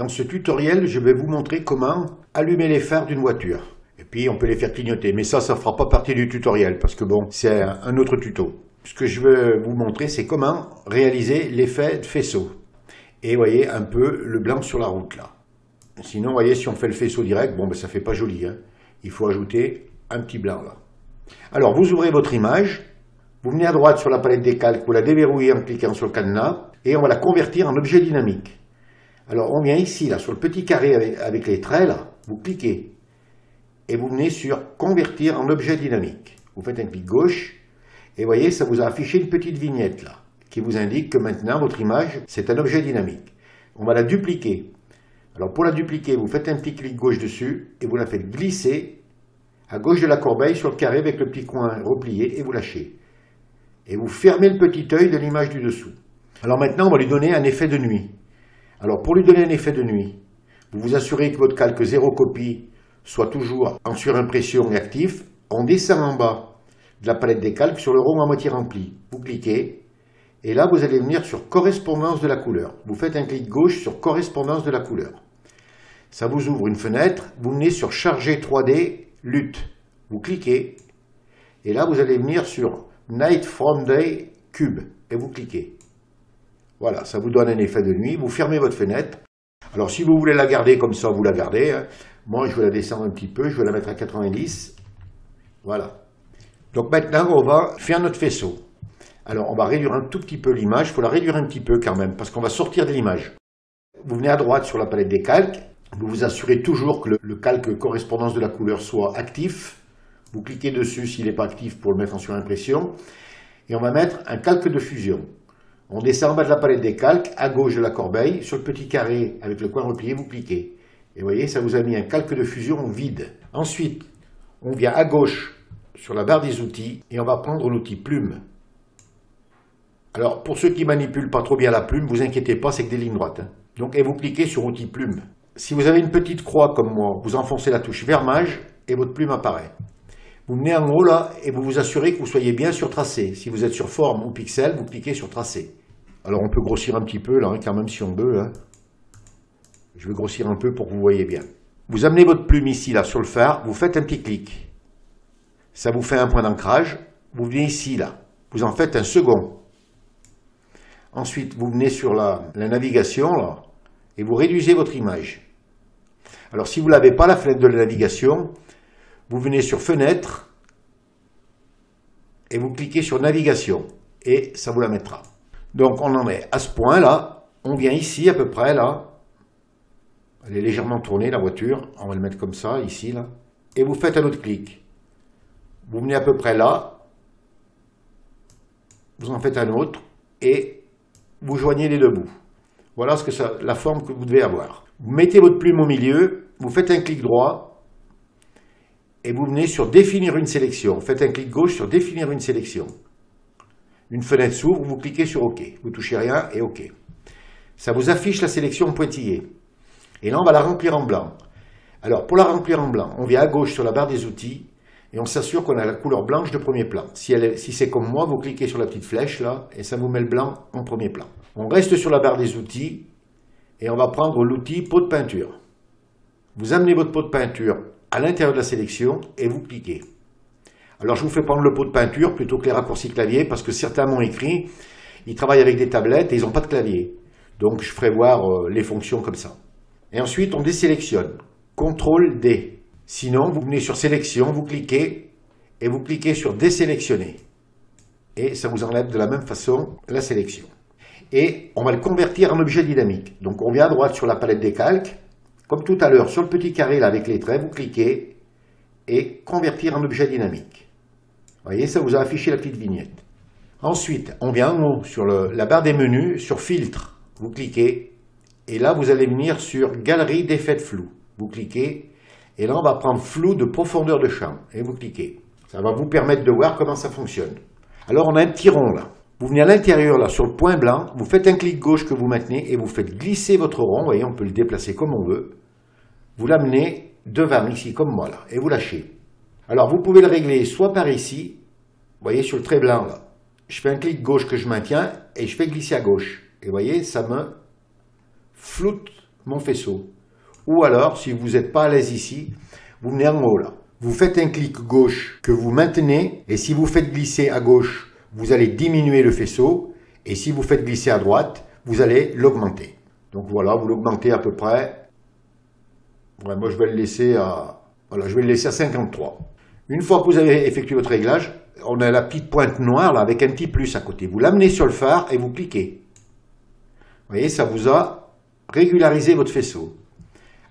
ce tutoriel, je vais vous montrer comment allumer les phares d'une voiture. Et puis on peut les faire clignoter, mais ça ne fera pas partie du tutoriel parce que bon, c'est un autre tuto. Ce que je veux vous montrer, c'est comment réaliser l'effet de faisceau. Et vous voyez un peu le blanc sur la route là. Sinon, vous voyez, si on fait le faisceau direct, bon, ben, ça fait pas joli. Hein. Il faut ajouter un petit blanc là. Alors, vous ouvrez votre image, vous venez à droite sur la palette des calques, vous la déverrouillez en cliquant sur le cadenas, et on va la convertir en objet dynamique. Alors, on vient ici, là, sur le petit carré avec les traits, là, vous cliquez, et vous venez sur convertir en objet dynamique. Vous faites un clic gauche, et vous voyez, ça vous a affiché une petite vignette là, qui vous indique que maintenant, votre image, c'est un objet dynamique. On va la dupliquer. Alors pour la dupliquer, vous faites un petit clic gauche dessus et vous la faites glisser à gauche de la corbeille sur le carré avec le petit coin replié et vous lâchez. Et vous fermez le petit œil de l'image du dessous. Alors maintenant, on va lui donner un effet de nuit. Alors pour lui donner un effet de nuit, vous vous assurez que votre calque 0 copie soit toujours en surimpression et actif. On descend en bas de la palette des calques sur le rond à moitié rempli. Vous cliquez et là vous allez venir sur correspondance de la couleur. Vous faites un clic gauche sur correspondance de la couleur. Ça vous ouvre une fenêtre, vous venez sur Charger 3D, Lutte. Vous cliquez, et là vous allez venir sur Night from Day Cube, et vous cliquez. Voilà, ça vous donne un effet de nuit, vous fermez votre fenêtre. Alors si vous voulez la garder comme ça, vous la gardez. Hein. Moi je vais la descendre un petit peu, je vais la mettre à 90. Voilà. Donc maintenant on va faire notre faisceau. Alors on va réduire un tout petit peu l'image, il faut la réduire un petit peu quand même, parce qu'on va sortir de l'image. Vous venez à droite sur la palette des calques. Vous vous assurez toujours que le calque correspondance de la couleur soit actif. Vous cliquez dessus s'il n'est pas actif pour le mettre en surimpression. Et on va mettre un calque de fusion. On descend en bas de la palette des calques, à gauche de la corbeille, sur le petit carré avec le coin replié, vous cliquez. Et vous voyez, ça vous a mis un calque de fusion vide. Ensuite, on vient à gauche sur la barre des outils et on va prendre l'outil plume. Alors, pour ceux qui manipulent pas trop bien la plume, vous inquiétez pas, c'est que des lignes droites. Hein. Donc, et vous cliquez sur outil plume. Si vous avez une petite croix comme moi, vous enfoncez la touche fermage et votre plume apparaît. Vous venez en haut là et vous vous assurez que vous soyez bien sur tracé. Si vous êtes sur forme ou pixel, vous cliquez sur tracé. Alors on peut grossir un petit peu là, hein, quand même si on veut. Hein. Je vais grossir un peu pour que vous voyez bien. Vous amenez votre plume ici là sur le phare, vous faites un petit clic. Ça vous fait un point d'ancrage. Vous venez ici là, vous en faites un second. Ensuite vous venez sur la navigation là et vous réduisez votre image. Alors si vous n'avez pas la fenêtre de la navigation, vous venez sur Fenêtre et vous cliquez sur Navigation et ça vous la mettra. Donc on en est à ce point là, on vient ici à peu près là, elle est légèrement tournée la voiture, on va le mettre comme ça ici là, et vous faites un autre clic. Vous venez à peu près là, vous en faites un autre et vous joignez les deux bouts. Voilà la forme que vous devez avoir. Vous mettez votre plume au milieu, vous faites un clic droit et vous venez sur définir une sélection. Faites un clic gauche sur définir une sélection. Une fenêtre s'ouvre, vous cliquez sur OK. Vous touchez rien et OK. Ça vous affiche la sélection pointillée. Et là, on va la remplir en blanc. Alors, pour la remplir en blanc, on vient à gauche sur la barre des outils et on s'assure qu'on a la couleur blanche de premier plan. Si c'est comme moi, vous cliquez sur la petite flèche là et ça vous met le blanc en premier plan. On reste sur la barre des outils et on va prendre l'outil pot de peinture. Vous amenez votre pot de peinture à l'intérieur de la sélection et vous cliquez. Alors je vous fais prendre le pot de peinture plutôt que les raccourcis clavier parce que certains m'ont écrit, ils travaillent avec des tablettes et ils n'ont pas de clavier. Donc je ferai voir les fonctions comme ça. Et ensuite on désélectionne. CTRL D. Sinon vous venez sur sélection, vous cliquez et vous cliquez sur désélectionner. Et ça vous enlève de la même façon la sélection. Et on va le convertir en objet dynamique. Donc on vient à droite sur la palette des calques. Comme tout à l'heure, sur le petit carré là avec les traits, vous cliquez et convertir en objet dynamique. Vous voyez, ça vous a affiché la petite vignette. Ensuite, on vient en haut sur la barre des menus, sur filtre, vous cliquez et là vous allez venir sur galerie d'effets de flou. Vous cliquez et là on va prendre flou de profondeur de champ et vous cliquez. Ça va vous permettre de voir comment ça fonctionne. Alors on a un petit rond là. Vous venez à l'intérieur, là, sur le point blanc, vous faites un clic gauche que vous maintenez et vous faites glisser votre rond. Vous voyez, on peut le déplacer comme on veut. Vous l'amenez devant, ici, comme moi, là, et vous lâchez. Alors, vous pouvez le régler soit par ici, vous voyez, sur le trait blanc, là. Je fais un clic gauche que je maintiens et je fais glisser à gauche. Et vous voyez, ça me floute mon faisceau. Ou alors, si vous n'êtes pas à l'aise ici, vous venez en haut là. Vous faites un clic gauche que vous maintenez, et si vous faites glisser à gauche, vous allez diminuer le faisceau, et si vous faites glisser à droite, vous allez l'augmenter. Donc voilà, vous l'augmentez à peu près. Ouais, moi je vais le laisser à, voilà, je vais le laisser à 53. Une fois que vous avez effectué votre réglage, on a la petite pointe noire là avec un petit plus à côté. Vous l'amenez sur le phare et vous cliquez. Vous voyez, ça vous a régularisé votre faisceau.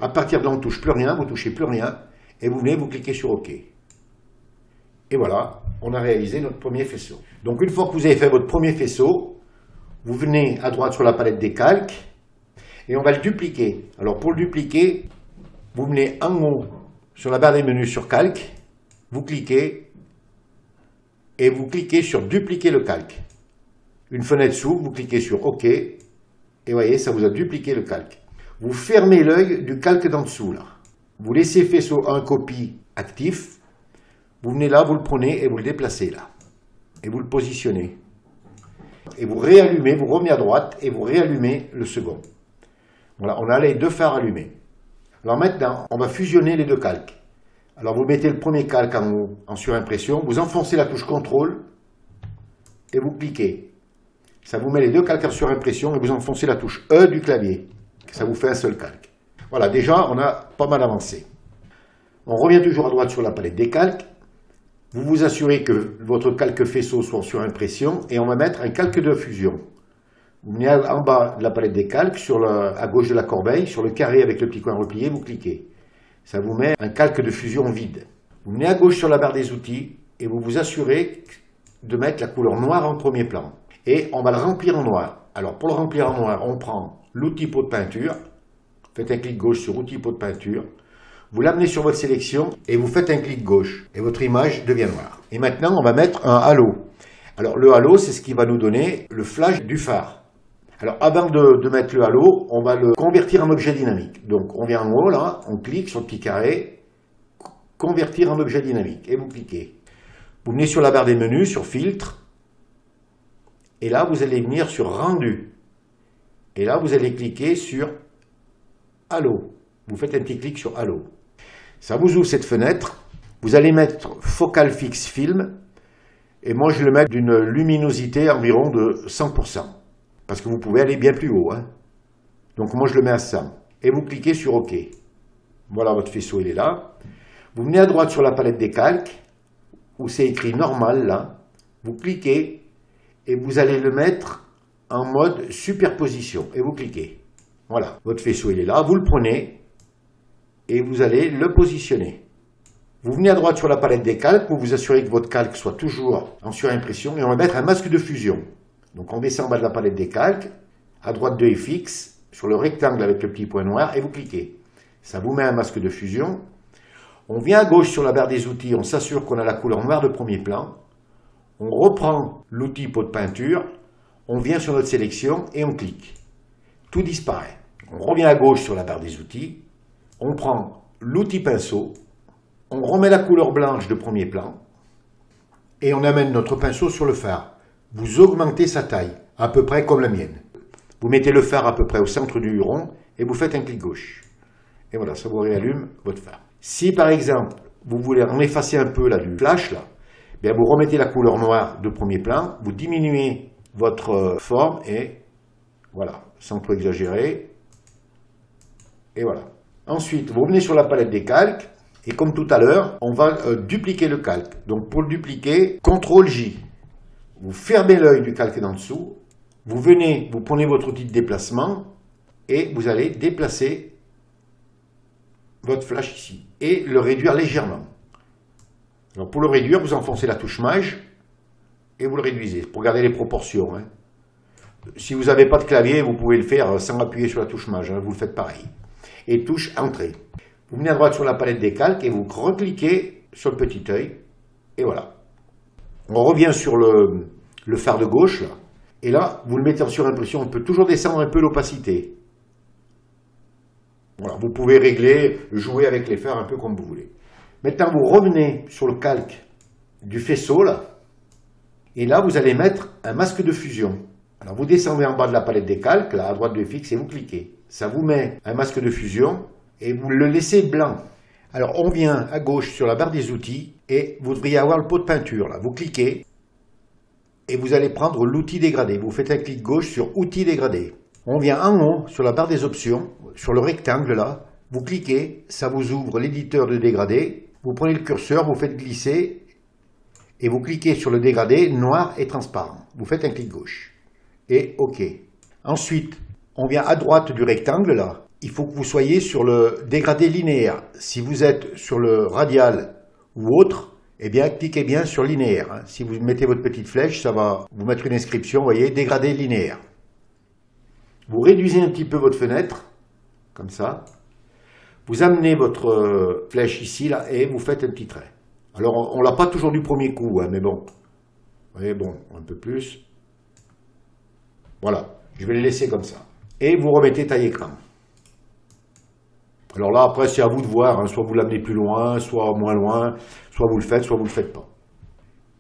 À partir de là, on ne touche plus rien, vous ne touchez plus rien, et vous venez, vous cliquez sur OK. Et voilà, on a réalisé notre premier faisceau. Donc une fois que vous avez fait votre premier faisceau, vous venez à droite sur la palette des calques, et on va le dupliquer. Alors pour le dupliquer, vous venez en haut sur la barre des menus sur calque, vous cliquez, et vous cliquez sur dupliquer le calque. Une fenêtre s'ouvre, vous cliquez sur OK, et vous voyez, ça vous a dupliqué le calque. Vous fermez l'œil du calque d'en dessous, là. Vous laissez faisceau 1 copie actif. Vous venez là, vous le prenez et vous le déplacez là. Et vous le positionnez. Et vous réallumez, vous revenez à droite et vous réallumez le second. Voilà, on a les deux phares allumés. Alors maintenant, on va fusionner les deux calques. Alors vous mettez le premier calque en haut, en surimpression. Vous enfoncez la touche CTRL et vous cliquez. Ça vous met les deux calques en surimpression et vous enfoncez la touche E du clavier. Ça vous fait un seul calque. Voilà, déjà, on a pas mal avancé. On revient toujours à droite sur la palette des calques. Vous vous assurez que votre calque faisceau soit en surimpression et on va mettre un calque de fusion. Vous venez en bas de la palette des calques, à gauche de la corbeille, sur le carré avec le petit coin replié, vous cliquez. Ça vous met un calque de fusion vide. Vous venez à gauche sur la barre des outils et vous vous assurez de mettre la couleur noire en premier plan. Et on va le remplir en noir. Alors pour le remplir en noir, on prend l'outil pot de peinture, faites un clic gauche sur outil pot de peinture, vous l'amenez sur votre sélection et vous faites un clic gauche et votre image devient noire. Et maintenant on va mettre un halo. Alors le halo c'est ce qui va nous donner le flash du phare. Alors avant de mettre le halo, on va le convertir en objet dynamique. Donc on vient en haut là, on clique sur le petit carré, convertir en objet dynamique et vous cliquez. Vous venez sur la barre des menus, sur filtre, et là vous allez venir sur rendu. Et là, vous allez cliquer sur Halo. Vous faites un petit clic sur Halo. Ça vous ouvre cette fenêtre. Vous allez mettre Focal Fixe Film. Et moi, je le mets d'une luminosité environ de 100%. Parce que vous pouvez aller bien plus haut. Hein. Donc moi, je le mets à 100. Et vous cliquez sur OK. Voilà, votre faisceau, il est là. Vous venez à droite sur la palette des calques, où c'est écrit Normal, là. Vous cliquez et vous allez le mettre en mode superposition et vous cliquez. Voilà, votre faisceau il est là, vous le prenez et vous allez le positionner. Vous venez à droite sur la palette des calques, vous vous assurez que votre calque soit toujours en surimpression et on va mettre un masque de fusion. Donc on descend en bas de la palette des calques, à droite de FX, sur le rectangle avec le petit point noir et vous cliquez. Ça vous met un masque de fusion. On vient à gauche sur la barre des outils, on s'assure qu'on a la couleur noire de premier plan. On reprend l'outil pot de peinture. On vient sur notre sélection et on clique. Tout disparaît. On revient à gauche sur la barre des outils. On prend l'outil pinceau. On remet la couleur blanche de premier plan. Et on amène notre pinceau sur le phare. Vous augmentez sa taille, à peu près comme la mienne. Vous mettez le phare à peu près au centre du rond et vous faites un clic gauche. Et voilà, ça vous réallume votre phare. Si par exemple, vous voulez en effacer un peu là, du flash, là, bien, vous remettez la couleur noire de premier plan, vous diminuez votre forme et voilà, sans trop exagérer. Et voilà. Ensuite, vous revenez sur la palette des calques et comme tout à l'heure, on va dupliquer le calque. Donc pour le dupliquer, CTRL-J. Vous fermez l'œil du calque d'en dessous, vous venez, vous prenez votre outil de déplacement et vous allez déplacer votre flash ici et le réduire légèrement. Alors pour le réduire, vous enfoncez la touche Maj et vous le réduisez pour garder les proportions. Hein. Si vous n'avez pas de clavier, vous pouvez le faire sans appuyer sur la touche Maj, hein, vous le faites pareil. Et touche Entrée. Vous venez à droite sur la palette des calques et vous recliquez sur le petit œil et voilà. On revient sur le phare de gauche là, et là vous le mettez en surimpression. On peut toujours descendre un peu l'opacité. Voilà, vous pouvez régler, jouer avec les phares un peu comme vous voulez. Maintenant, vous revenez sur le calque du faisceau, là, et là, vous allez mettre un masque de fusion. Alors, vous descendez en bas de la palette des calques, là, à droite de FX, et vous cliquez. ça vous met un masque de fusion et vous le laissez blanc. Alors on vient à gauche sur la barre des outils et vous devriez avoir le pot de peinture là. Vous cliquez et vous allez prendre l'outil dégradé. Vous faites un clic gauche sur outils dégradé. On vient en haut sur la barre des options, sur le rectangle là. Vous cliquez, ça vous ouvre l'éditeur de dégradé. Vous prenez le curseur, vous faites glisser et vous cliquez sur le dégradé noir et transparent. Vous faites un clic gauche et OK. Ensuite, on vient à droite du rectangle là. Il faut que vous soyez sur le dégradé linéaire. Si vous êtes sur le radial ou autre, eh bien, cliquez bien sur linéaire. Hein. Si vous mettez votre petite flèche, ça va vous mettre une inscription, vous voyez, dégradé linéaire. Vous réduisez un petit peu votre fenêtre, comme ça. Vous amenez votre flèche ici, là, et vous faites un petit trait. Alors, on ne l'a pas toujours du premier coup, hein, mais bon. Vous voyez, bon, un peu plus. Voilà, je vais les laisser comme ça. Et vous remettez taille écran. Alors là, après, c'est à vous de voir, hein. Soit vous l'amenez plus loin, soit moins loin, soit vous le faites, soit vous ne le faites pas.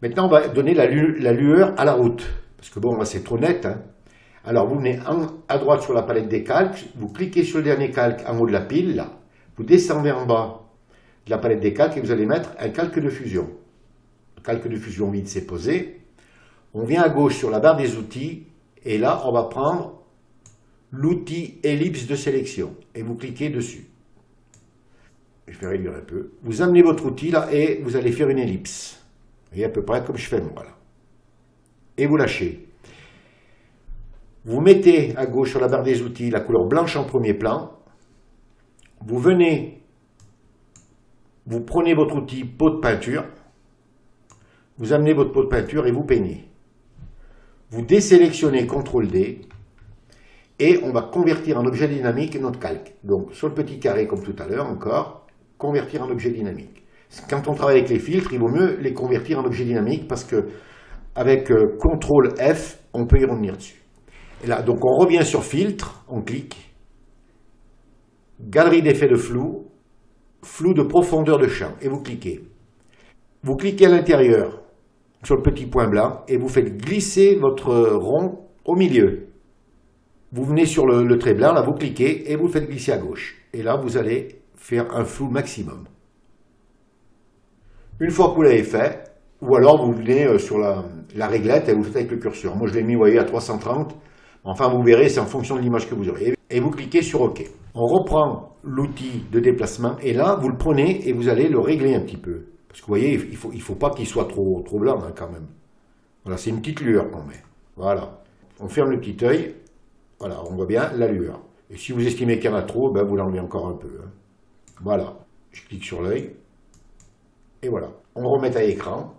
Maintenant, on va donner la lueur à la route, parce que bon, là, c'est trop net. Hein. Alors, vous venez à droite sur la palette des calques, vous cliquez sur le dernier calque en haut de la pile, là. Vous descendez en bas de la palette des calques et vous allez mettre un calque de fusion. Le calque de fusion vide, c'est posé. On vient à gauche sur la barre des outils, et là, on va prendre l'outil ellipse de sélection, et vous cliquez dessus. Je vais réduire un peu. Vous amenez votre outil là et vous allez faire une ellipse. Vous voyez à peu près comme je fais moi là. Et vous lâchez. Vous mettez à gauche sur la barre des outils la couleur blanche en premier plan. Vous venez, vous prenez votre outil pot de peinture. Vous amenez votre pot de peinture et vous peignez. Vous désélectionnez CTRL-D. Et on va convertir en objet dynamique notre calque. Donc sur le petit carré comme tout à l'heure encore. Convertir en objet dynamique. Quand on travaille avec les filtres, il vaut mieux les convertir en objet dynamique parce que avec CTRL F, on peut y revenir dessus. Et là, donc on revient sur filtre, on clique, galerie d'effets de flou, flou de profondeur de champ, et vous cliquez. Vous cliquez à l'intérieur sur le petit point blanc et vous faites glisser votre rond au milieu. Vous venez sur le trait blanc, là vous cliquez et vous le faites glisser à gauche. Et là vous allez faire un flou maximum. Une fois que vous l'avez fait, ou alors vous venez sur la réglette et vous faites avec le curseur. Moi je l'ai mis, vous voyez, à 330. Enfin vous verrez, c'est en fonction de l'image que vous aurez. Et vous cliquez sur OK. On reprend l'outil de déplacement et là vous le prenez et vous allez le régler un petit peu. Parce que vous voyez, il faut pas qu'il soit trop blanc hein, quand même. Voilà, c'est une petite lueur qu'on met. Voilà. On ferme le petit œil. Voilà, on voit bien la lueur. Et si vous estimez qu'il y en a trop, ben vous l'enlevez encore un peu. Hein. Voilà, je clique sur l'œil, et voilà, on remet à l'écran,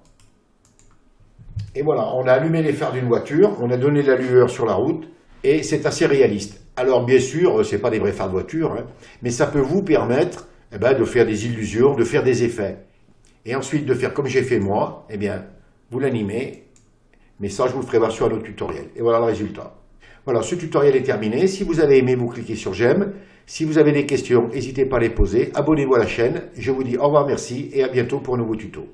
et voilà, on a allumé les phares d'une voiture, on a donné de la lueur sur la route, et c'est assez réaliste. Alors bien sûr, ce n'est pas des vrais phares de voiture, hein, mais ça peut vous permettre de faire des illusions, de faire des effets, et ensuite de faire comme j'ai fait moi, eh bien, vous l'animez, mais ça je vous le ferai voir sur un autre tutoriel, et voilà le résultat. Voilà, ce tutoriel est terminé. Si vous avez aimé, vous cliquez sur j'aime. Si vous avez des questions, n'hésitez pas à les poser. Abonnez-vous à la chaîne. Je vous dis au revoir, merci et à bientôt pour un nouveau tuto.